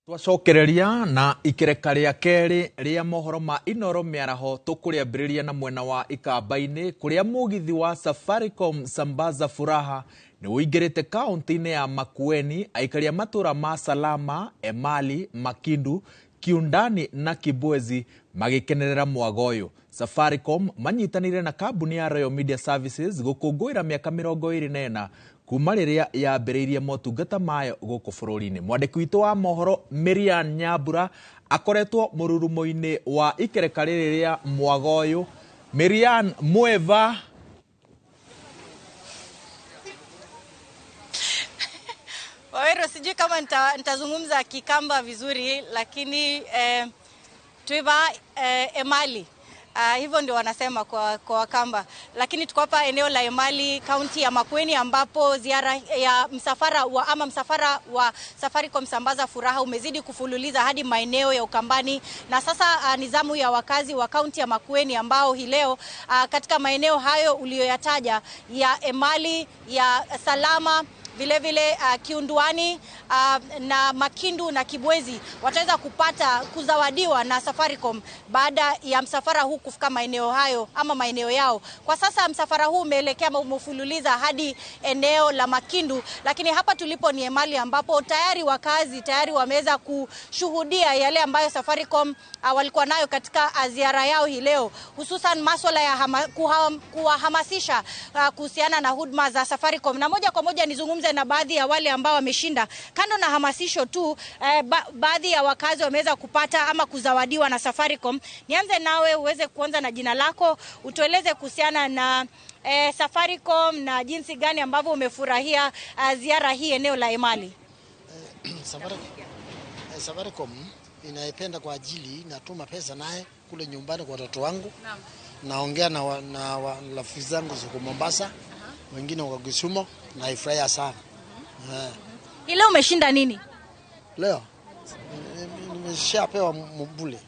Twacokereria na ikereka ria keri ria mohoro ma Inoro miaraho tukuliambiriria na mwena wa Ikamba-ini kuria mugithi wa Safaricom Sambaza Furaha ni uingirite kaunti-ini ya Makueni, aikaria matura ma Salama, Emali, Makindu, Kiundani na Kibwezi magikenerera mwago uyu. Safaricom manyitanire na kambuni ya Royal Media Services gukungwira miaka 24 kuma riria yambiriirie motungata mayo guku bururi-ini. Mwandiki witu wa mohoro Miriam Nyambura akoretwo mururumo-ini wa ikereka riri ria mwago uyu. Miriam, mweva. Wawero, sijui kama nitazungumza Kikamba vizuri, lakini tuiva Emali. Hivyo ndio wanasema kwa Wakamba. Lakini tuko hapa eneo la Emali, kaunti ya Makueni, ambapo ziara ya msafara wa Safaricom Sambaza Furaha umezidi kufululiza hadi maeneo ya Ukambani. Na sasa nizamu ya wakazi wa kaunti ya Makueni ambao hii leo katika maeneo hayo uliyoyataja ya Emali, ya Salama, vile Kiunduani na Makindu na Kibwezi wataweza kuzawadiwa na Safaricom baada ya msafara huu kufika maeneo hayo ama maeneo yao. Kwa sasa msafara huu umefululiza hadi eneo la Makindu, lakini hapa tulipo ni Emali, ambapo wakazi wameweza kushuhudia yale ambayo Safaricom walikuwa nayo katika ziara yao hii leo, hususan masuala ya kuwahamasisha kuhusiana na huduma za Safaricom. Na moja kwa moja nizungumze na baadhi ya wale ambao wameshinda. Kando na hamasisho tu, baadhi ya wakazi wameweza kupata ama kuzawadiwa na Safaricom. Nianze nawe, uweze kuanza na jina lako, utueleze kuhusiana na Safaricom na jinsi gani ambavyo umefurahia ziara hii eneo la Emali. Safaricom inaipenda kwa ajili natuma pesa naye kule nyumbani kwa watoto wangu. Naongea na rafiki zangu zuko Mombasa, wengine wa Kisumu, na ifurahia sana. Leo umeshinda nini? Leo nimeshapewa mbule.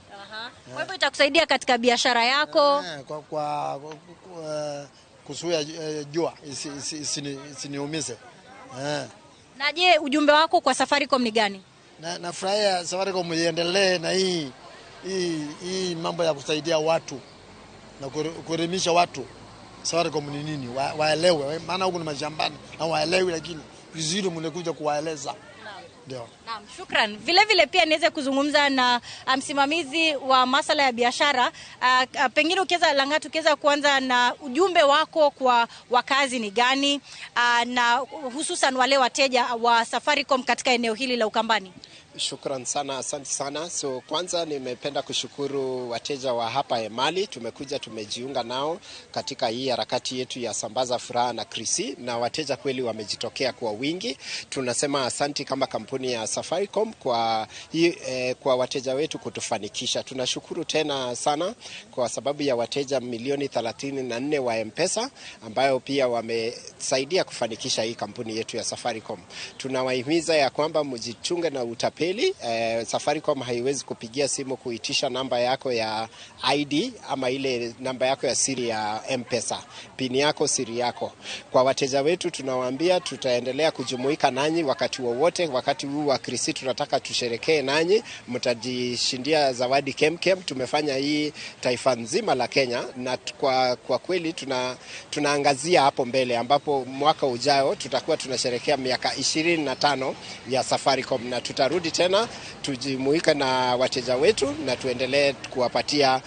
Kwa hivyo itakusaidia katika biashara yako? Kwa kuzuia jua isiniumize. Na je, ujumbe wako kwa Safaricom ni gani? Nafurahia Safaricom iendelee na hii mambo ya kusaidia watu na kuelimisha watu. Safaricom ni nini? Waelewe, maana huko ni mashambani na waelewe, lakini vizuri mnekuja kuwaeleza. Ndio. Naam, shukran. Vile pia niweze kuzungumza na msimamizi wa masuala ya biashara. Pengine ukiweza kuanza na ujumbe wako kwa wakazi ni gani, na hususan wale wateja wa Safaricom katika eneo hili la Ukambani? Shukran sana, asante sana. So kwanza nimependa kushukuru wateja wa hapa Emali. Tumejiunga nao katika hii harakati yetu ya Sambaza Furaha na Krisi, na wateja kweli wamejitokea kwa wingi. Tunasema asante kama kampuni ya Safaricom kwa wateja wetu kutufanikisha. Tunashukuru tena sana kwa sababu ya wateja milioni 34 wa M-Pesa ambayo pia wamesaidia kufanikisha hii kampuni yetu ya Safaricom. Tunawahimiza ya kwamba mjichunge na utapeli. Safaricom haiwezi kupigia simu kuitisha namba yako ya ID ama ile namba yako ya siri ya M-Pesa. Pini yako, siri yako. Kwa wateja wetu tunawaambia tutaendelea kujumuika nanyi wakati wowote. Wakati huu wa Krisi tunataka tusherekee nanyi, mtajishindia zawadi kemkem. Tumefanya hii taifa nzima la Kenya, na kwa kweli tunaangazia hapo mbele ambapo mwaka ujao tutakuwa tunasherekea miaka 25 ya Safaricom, na tutarudi tena tujumuika na wateja wetu na tuendelee kuwapatia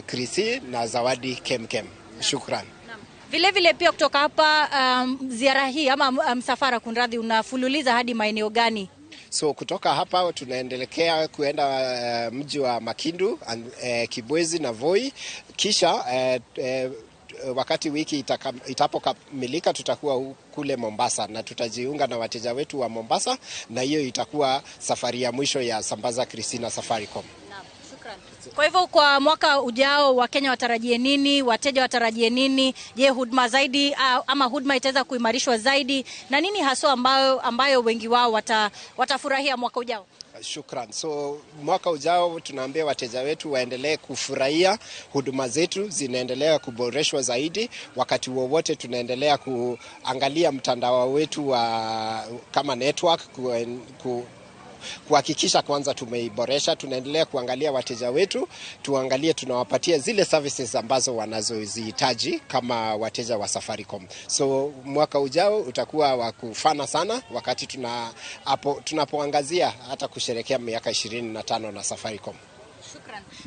Krisi na zawadi kemkem. Shukran. Vile pia kutoka hapa ziara hii ama msafara kunradhi unafululiza hadi maeneo gani? So kutoka hapa tunaendelea kuenda mji wa Makindu, Kibwezi na Voi, kisha wakati wiki itapokamilika tutakuwa kule Mombasa na tutajiunga na wateja wetu wa Mombasa, na hiyo itakuwa safari ya mwisho ya Sambaza Krisi na Safaricom. Kwa hivyo kwa mwaka ujao Wakenya watarajie nini? Wateja watarajie nini? Je, huduma zaidi ama huduma itaweza kuimarishwa zaidi? Na nini haswa ambayo wengi wao watafurahia mwaka ujao? Shukran. So mwaka ujao tunaambia wateja wetu waendelee kufurahia huduma zetu, zinaendelea kuboreshwa zaidi. Wakati wowote tunaendelea kuangalia mtandao wetu wa kama network kuhakikisha kwanza tumeiboresha. Tunaendelea kuangalia wateja wetu, tuangalie tunawapatia zile services ambazo wanazozihitaji kama wateja wa Safaricom. So mwaka ujao utakuwa wa kufana sana wakati tunapoangazia hata kusherehekea miaka 25 na Safaricom.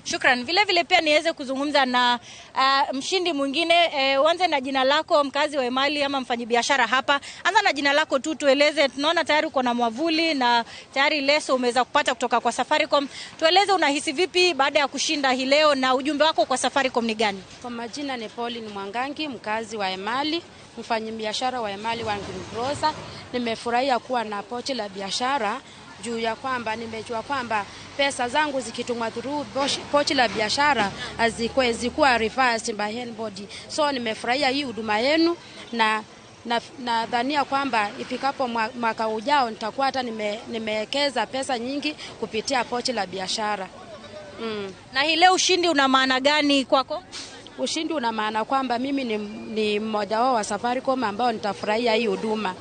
Shukran. Vile pia niweze kuzungumza na mshindi mwingine. Uanze na jina lako, mkazi wa Emali ama mfanyabiashara hapa. Anza na jina lako tu, tueleze. Tunaona tayari uko na mwavuli na tayari leso umeweza kupata kutoka kwa Safaricom. Tueleze unahisi vipi baada ya kushinda hii leo na ujumbe wako kwa Safaricom ni gani? Kwa majina ni Pauline Mwangangi, mkazi wa Emali, mfanyabiashara wa Emali wa Grocer. Nimefurahia kuwa na pochi la biashara juu ya kwamba nimejua kwamba pesa zangu zikitumwa through pochi la biashara hazikuwa reversed by anybody. So nimefurahia hii huduma yenu na dhania kwamba ifikapo mwaka ujao nitakuwa hata nimewekeza pesa nyingi kupitia pochi la biashara. Na hii leo ushindi una maana gani kwako? Ushindi una maana kwamba mimi ni mmoja wao wa Safaricom ambao nitafurahia hii huduma.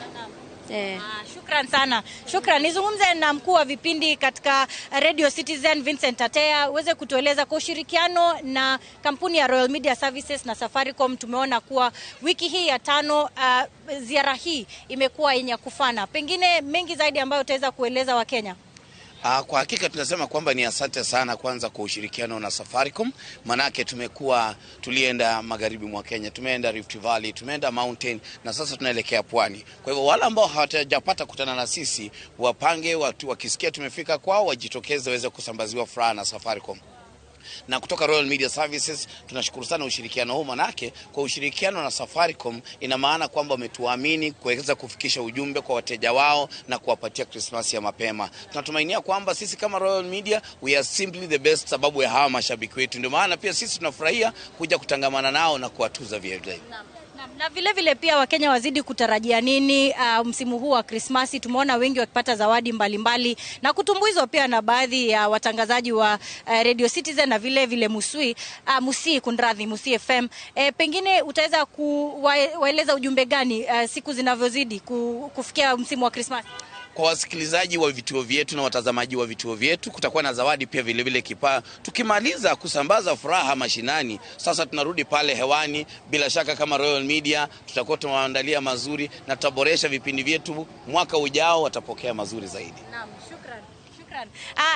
Shukran sana. Shukran. Nizungumze na mkuu wa vipindi katika Radio Citizen, Vincent Atea. Uweze kutueleza kwa ushirikiano na kampuni ya Royal Media Services na Safaricom, tumeona kuwa wiki hii ya 5 ziara hii imekuwa yenye kufana. Pengine mengi zaidi ambayo utaweza kueleza Wakenya? Kwa hakika tunasema kwamba ni asante sana kwanza kwa ushirikiano na Safaricom, manake tulienda magharibi mwa Kenya, tumeenda Rift Valley, tumeenda Mountain na sasa tunaelekea Pwani. Kwa hivyo wale ambao hawajapata kutana na sisi wapange, watu wakisikia tumefika kwao wajitokeze waweze kusambaziwa furaha na Safaricom. Na kutoka Royal Media Services tunashukuru sana ushirikiano huu, manake kwa ushirikiano na Safaricom ina maana kwamba wametuamini kuweza kufikisha ujumbe kwa wateja wao na kuwapatia Christmas ya mapema. Tunatumainia kwamba sisi kama Royal Media we are simply the best sababu ya hawa mashabiki wetu. Ndio maana pia sisi tunafurahia kuja kutangamana nao na kuwatuza vile. Na vile pia Wakenya wazidi kutarajia nini msimu huu wa Krismasi? Tumeona wengi wakipata zawadi mbalimbali na kutumbuizwa pia na baadhi ya watangazaji wa Radio Citizen na vile Musi FM. Pengine utaweza kuwaeleza ujumbe gani siku zinavyozidi kufikia msimu wa Krismasi? Kwa wasikilizaji wa vituo vyetu na watazamaji wa vituo vyetu kutakuwa na zawadi pia vile kipaa. Tukimaliza kusambaza furaha mashinani, sasa tunarudi pale hewani. Bila shaka kama Royal Media tutakuwa tumewaandalia mazuri na tutaboresha vipindi vyetu. Mwaka ujao watapokea mazuri zaidi. Naam, shukran.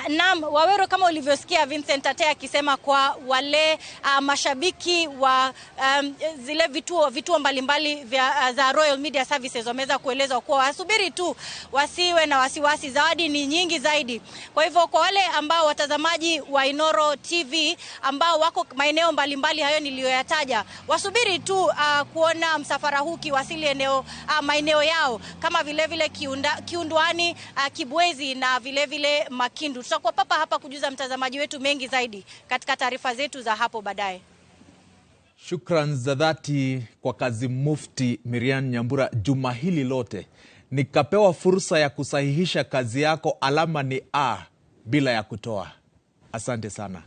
Naam, Wawero, kama ulivyosikia Vincent Atea akisema kwa wale mashabiki wa zile vituo mbalimbali za Royal Media Services wameweza kueleza kuwa wasubiri tu, wasiwe na wasiwasi, zawadi ni nyingi zaidi. Kwa hivyo kwa wale ambao watazamaji wa Inoro TV ambao wako maeneo mbalimbali hayo niliyoyataja, wasubiri tu kuona msafara huu kiwasili maeneo yao kama vile Kiundwani, Kibwezi na vile Makindu. Tutakuwa papa hapa kujuza mtazamaji wetu mengi zaidi katika taarifa zetu za hapo baadaye. Shukran za dhati kwa kazi Mufti Miriam Nyambura juma hili lote. Nikapewa fursa ya kusahihisha kazi yako, alama ni A bila ya kutoa. Asante sana.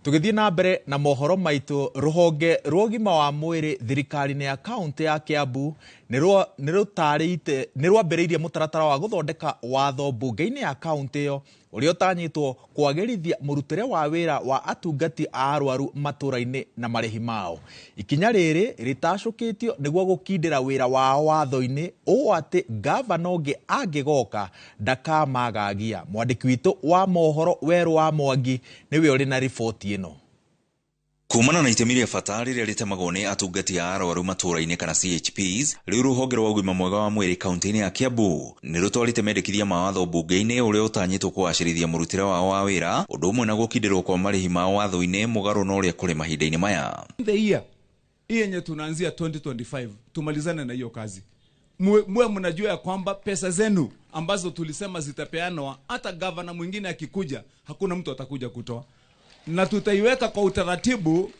Tugithii na mbere na mohoro maitu, ruhonge rwogima wa mwiri thirikari ya kaunti ya Kiambu nirwambiriirie mutaratara wa guthondeka watho bunge-ini ya kaunti iyo uria utanyitwo kwagirithia murutire wa wira wa atungati a arwaru matura-ini na marihi mao. Ikinya riri ritacukitio niguo gukindira wira wao watho-ini uu ati gavana ungi angigoka ndakamagagia. Mwandiki witu wa mohoro Weru wa Mwangi niwe uri na riboti ino. Kumana na itemi rĩa bata rĩrĩa rĩtemagwo nĩ atungati a arwaru matũũra-inĩ kana CHPs, rĩu rũhonge rwa ũgima mwega wa mwĩrĩ kaunti-inĩ ya Kiambu nĩ rũtwarĩte mendekithia ma watho mbunge-inĩ ũrĩa ũtanyĩtwo kũgacĩrithia mũrutĩre wao wa wĩra, ũndũ ũmwe na gũkindĩrwo kwa marĩhi ma watho-inĩ mũgarũ na ũrĩa kũrĩ mahinda-inĩ maya. Hii yenye tunaanzia 2025 tumalizane na hiyo kazi. Mwe mnajua ya kwamba pesa zenu ambazo tulisema zitapeanwa, hata gavana mwingine akikuja hakuna mtu atakuja kutoa. Na tutaiweka kwa utaratibu,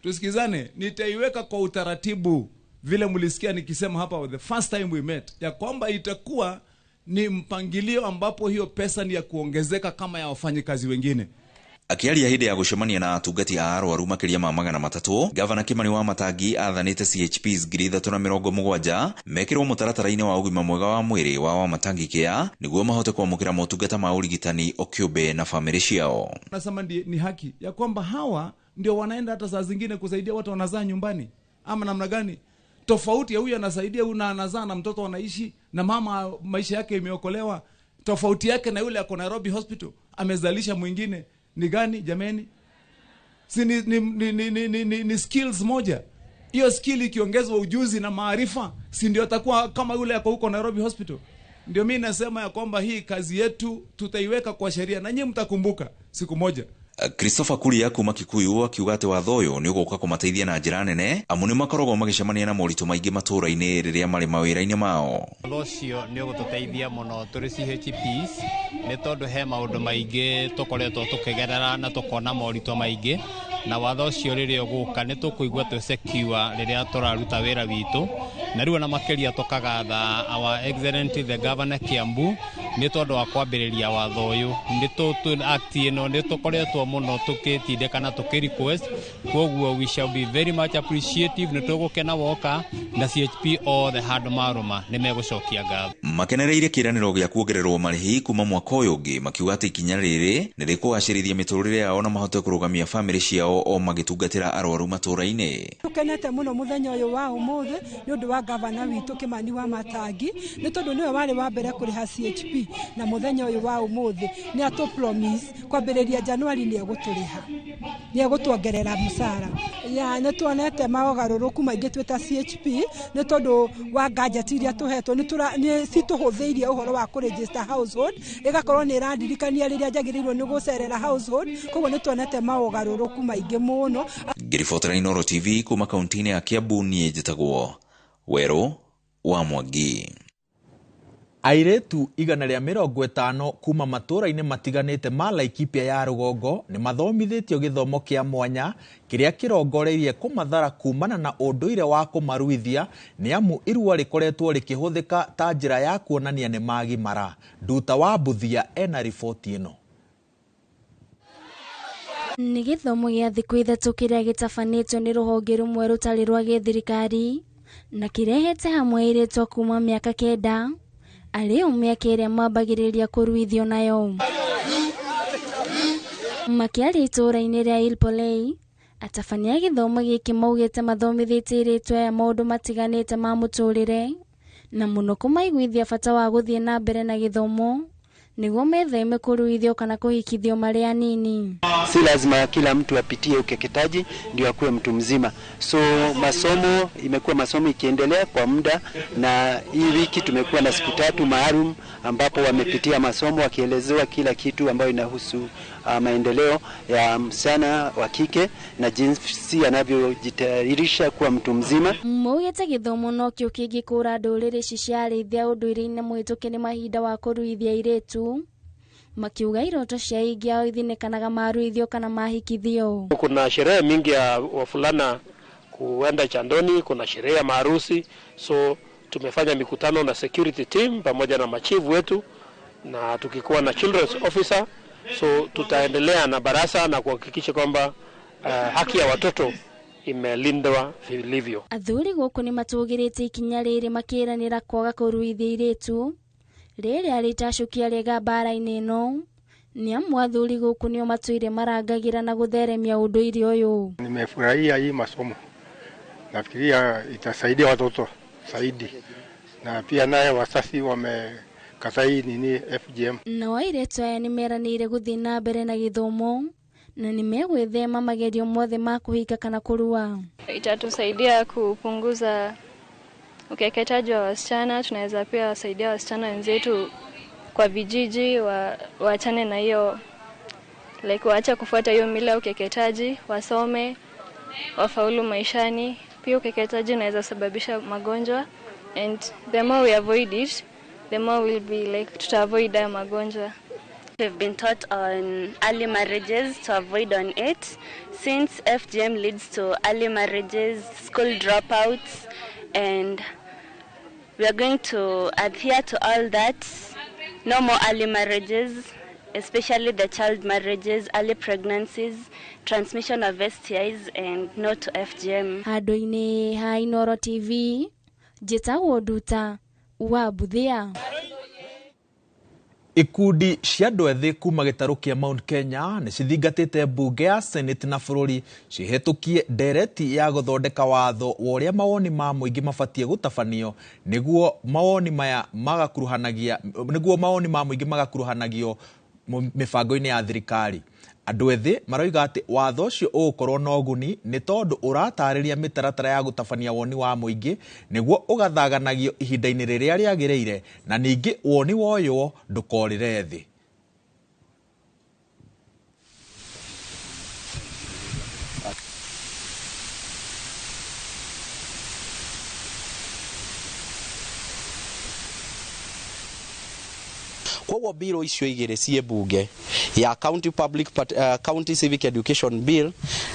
tusikizane, nitaiweka kwa utaratibu vile mlisikia nikisema hapa the first time we met, ya kwamba itakuwa ni mpangilio ambapo hiyo pesa ni ya kuongezeka kama ya wafanyikazi wengine. Akiaria hĩndĩ ya gũcemania na atungati a arwaru makĩria ma 300, gavana Kimani Wamatangi athanĩte CHPs 370 mekĩrwo mũtaratara-inĩ wa ũgima mwega wa mwĩrĩ wa Wamatangi Care nĩguo mahote kwamũkĩra motungata ma ũrigitani o kĩũmbe na famĩlĩ ciao. Nasema ni haki ya kwamba hawa ndio wanaenda hata saa zingine kusaidia watu wanazaa nyumbani ama namna gani. Tofauti ya huyu anasaidia una anazaa na mtoto anaishi na mama maisha yake imeokolewa. Tofauti yake na yule ako Nairobi Hospital amezalisha mwingine ni gani jameni? Si ni skills moja. Hiyo skill ikiongezwa ujuzi na maarifa, si ndio atakuwa kama yule yako huko Nairobi Hospital. Ndio mimi nasema ya kwamba hii kazi yetu tutaiweka kwa sheria na nyinyi mtakumbuka siku moja. Christopher Kuria kuma Kikuyu akiuga atĩ watho ũyũ nĩ ũgũka kũmateithia na njĩra nene, amu nĩ makoragwo magĩcemania na moritũ maingĩ matũũra-inĩ rĩrĩa marĩ mawĩra-inĩ mao. Watho ũcio nĩ ũgũtũteithia mũno tũrĩ CHPs nĩ tondũ he maũndũ maingĩ tũkoretwo tũkĩgerera na tũkona moritũ maingĩ, na watho ũcio rĩrĩa ũgũka nĩ tũkũigua twĩ secure rĩrĩa tũraruta wĩra witũ, na rĩu na makĩria tũkagatha our excellent the governor Kiambu nĩ tondũ wa kwambĩrĩria watho ũyũ. Nĩ tũ act ĩno nĩ tũkoretwo mũno tũkĩtindĩkana tũkĩrequest, koguo we shall be very much appreciative. Nĩ tũgũkena woka na CHP all the hard maruma nĩ megũcokia ngatho. Makenereire kĩĩranĩro gĩa kuongererwo marĩhi kuma mwaka ũyũ ũngĩ, makiuga atĩ ikinya rĩrĩ nĩ rĩkũgacĩrithia mĩtũrĩre yao na mahote kũrũgamia famĩlĩ ciao o magĩtungatĩra arwaru matũũra-inĩ. Tukenete mũno mũthenya ũyũ wa ũmũthĩ nĩ ũndũ wa gavana witũ Kimani Wamatangi, nĩ tondũ nĩwe warĩ wa mbere kũrĩha CHP, na mũthenya ũyũ wa ũmũthĩ nĩ atũ promise kwambĩrĩria Januari nĩ egũtũrĩha, nĩ egũtuongerera mũcara. Nĩ tuonete maũgarũrũku maingĩ twĩ ta CHP nĩ tondũ wa gadget iria tũhetwo nĩ citũhũthĩirie ũhoro wa kũregister household, ĩgakorwo nĩ ĩrandirikania rĩrĩa njagĩrĩirwo nĩ gũcerera household, koguo nĩ tuonete maũgarũrũku maingĩ mũno. Ngĩribotera Inooro TV kuma kaunti-inĩ ya Kiambu, niĩ njĩtagwo Werũ wa Mwangi. Airĩtu 150 kuma matũũra-inĩ matiganĩte ma Laikipia ya rũgongo nĩ mathomithĩtio gĩthomo kĩa mwanya kĩrĩa kĩrongoreirie kũmathara kumana na ũndũire wa kũmaruithia, nĩ amu irua rĩkoretwo rĩkĩhũthĩka ta njĩra ya kuonania nĩ magimara. Nduta wa Mbuthia ena riboti ĩno. Nĩ gĩthomo gĩa thikũ ithatũ kĩrĩa gĩtabanĩtio nĩ rũhonge rũmwe rũtarĩ rwa gĩthirikari na kĩrehete hamwe airĩtu kuma mĩaka 9 arĩ o mĩaka ĩrĩa mambagĩrĩria kũruithio nayo. Makĩaria itũũra-inĩ rĩa Ilpolei, atabania gĩthomo gĩkĩ maugĩte mathomithĩtie airĩtu aya maũndũ matiganĩte ma mũtũrĩre na mũno kũmaiguithia bata wa gũthiĩ na mbere na gĩthomo nĩguo metheme kuruithio kana kuhikithio marĩ anini. Si lazima kila mtu apitie ukeketaji ndio akuwe mtu mzima. So masomo imekuwa masomo ikiendelea kwa muda, na hii wiki tumekuwa na siku 3 maalum ambapo wamepitia masomo wakielezewa kila kitu ambayo inahusu maendeleo ya msichana wa kike na jinsi anavyojitayarisha kuwa mtu mzima. Mugĩte gĩthomo no kĩo kĩngĩkũra ndũrĩrĩ ciarĩithia ũndũire-inĩ mũhĩtũke nĩ mahinda wa kũruithia airĩtu, makiuga iroto cia ingi ao ithinĩkanaga maruithio kana mahikithio. Kuna sherehe mingi ya wafulana kuenda chandoni, kuna sherehe ya maharusi, so tumefanya mikutano na security team pamoja na machifu wetu na tukikuwa na children's officer, so tutaendelea na barasa na kuhakikisha kwamba haki ya watoto imelindwa vilivyo. Athuri gũkũ nĩ matũgĩrĩte ikinya rĩrĩ makĩranĩra kwaga kũruithia airĩtu rĩrĩa rĩtacũkia rĩega mbara-inĩ ĩno, nĩ amu athuri gũkũ nĩo matũire marangagĩra na gũtheremia ũndũire ũyũ. Nimefurahia hii masomo, nafikiria itasaidia watoto zaidi, na pia naye wasasi wamekatai FGM. Na airĩtu aya nĩ meranĩire gũthiĩ na mbere na gĩthomo na nimegwethema magerio mothe ma kuhika kana kurua. Itatusaidia kupunguza ukeketaji wa wasichana. Tunaweza pia wasaidia wasichana wenzetu kwa vijiji waachane na hiyo waacha kufuata hiyo mila ukeketaji, wasome, wafaulu maishani. Pia ukeketaji unaweza sababisha magonjwa, and the more we avoid it, the more we'll be tuta-avoid haya magonjwa. We've been taught on early marriages to avoid on it, since FGM leads to early marriages, school dropouts, and we are going to adhere to all that. No more early marriages, especially the child marriages, early pregnancies, transmission of STIs, and no to FGM. Hadoine ha Inoro TV, Jetawo Duta, wa Buthia. Ikundi cia andu ethĩ kuma gĩtarũ kĩa Mount Kenya nĩ cithingatĩte mbunge ya Senate na bũrũri cihetũkie ndereti ya gũthondeka watho wa ũrĩa mawoni ma mũingĩ mabatie gũtabanio nĩguo mawoni ma mũingĩ magakuruhanagio mĩbango-inĩ ya thirikari. Andũ ethĩ maroiga atĩ watho ũcio ũgũkorwo na ũguni nĩ tondũ ũratarĩria mĩtaratara ya gũtabania woni wa mũingĩ nĩguo ũgathaganagio ihinda-inĩ rĩrĩa rĩagĩrĩire na ningĩ woni woywo ndũkorĩre thĩ. Kwa biro icio igere cie bunge ya county civic education bill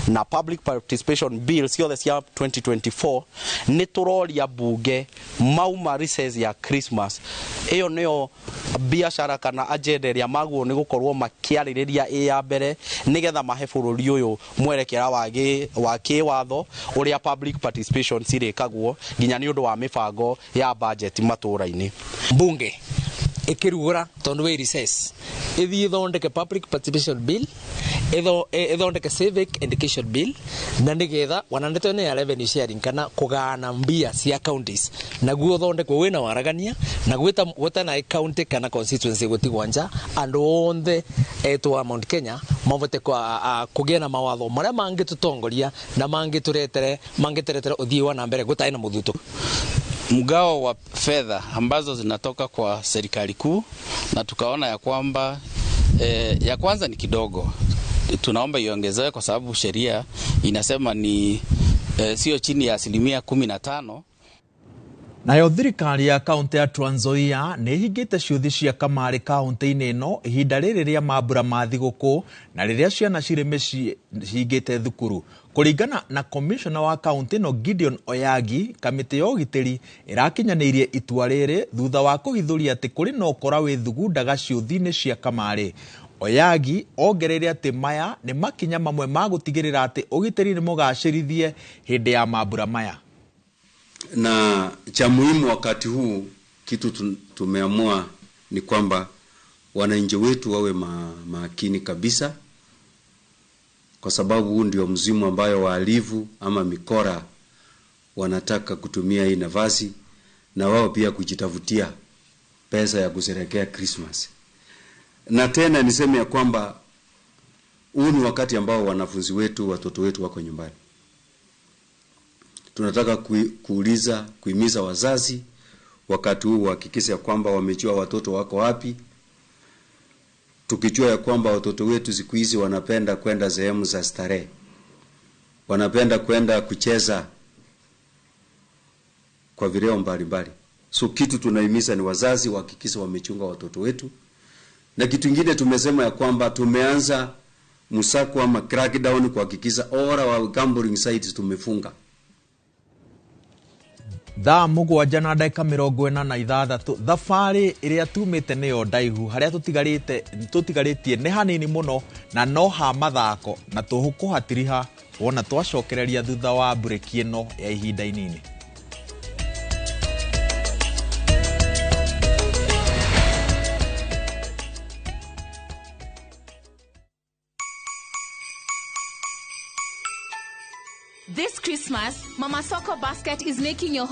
na public participation bill ciothe cia 2024 ni turoria bunge mauma recess ya Christmas. Iyo niyo biashara kana agenda ya maguo ni gukorwo makiaririria ya mbere nigetha mahe bururi uyu mwerekera wa kiwatho uria public participation cirikagwo nginya ni undu wa mibango ya budget matura-ini. Bunge ikirugura tondu we recess ithi thondeke public participation bill ithondeke civic education bill na nigetha wanandete ne revenue sharing kana kugana mbia cia counties naguo thondekwo wina waragania na gwita na county kana constituency gutigwanja andu onthe etwa Mount Kenya mavote kugia na mawatho maria mangitutongoria na mangituretere uthii wa na mbere gutai na muthuto. Mgao wa fedha ambazo zinatoka kwa serikali kuu, na tukaona ya kwamba ya kwanza ni kidogo. Tunaomba iongezewe kwa sababu sheria inasema ni sio chini ya 15%. Nayo thirikari ya kaunti ya Trans Nzoia nĩ hingĩte ciuthi cia kamarĩ kaunti-inĩ ĩno ihinda rĩrĩ rĩa mambura ma thigũkũ na rĩrĩa ciana cirĩ mĩciĩ hingĩte thukuru. Kũringana na commissioner wa kaunti ĩno Gideon Oyagi, kamĩtĩ ya ũgitĩri ĩrakinyanĩirie itua rĩrĩ thutha wa kũhithũria atĩ kũrĩ na ũkora wĩthugundaga ciuthi-inĩ cia kamarĩ. Oyagi ongereire atĩ maya nĩ makinya mamwe ma gũtigĩrĩra atĩ ũgitĩri nĩ mũgacĩrithie hĩndĩ ya mambura maya. Na cha muhimu wakati huu kitu tumeamua ni kwamba wananchi wetu wawe makini kabisa, kwa sababu huu ndio mzimu ambayo wahalifu ama mikora wanataka kutumia hii nafasi na wao pia kujitafutia pesa ya kusherehekea Christmas. Na tena niseme ya kwamba huu ni wakati ambao wanafunzi wetu, watoto wetu wako nyumbani. Tunataka kuhimiza wazazi wakati huu hakikisha kwamba wamejua watoto wako wapi. Tukijua ya kwamba watoto wetu siku hizi wanapenda kwenda sehemu za starehe, wanapenda kwenda kucheza kwa vileo mbalimbali. So kitu tunahimiza ni wazazi wahakikisha wamechunga watoto wetu. Na kitu kingine tumesema ya kwamba tumeanza msako ama crackdown kuhakikisha all our gambling sites tumefunga. Thaa mũgwanja na ndagĩka 46 thabarĩ ĩrĩa tumĩte nĩyo ndaihu harĩa tũtigarĩtie nĩ hanini mũno na no ha mathako na tũkũhatiriha wona twacokereria thutha wa bureki ĩno ya ihinda inini. This Christmas, Mama Soko Basket is making your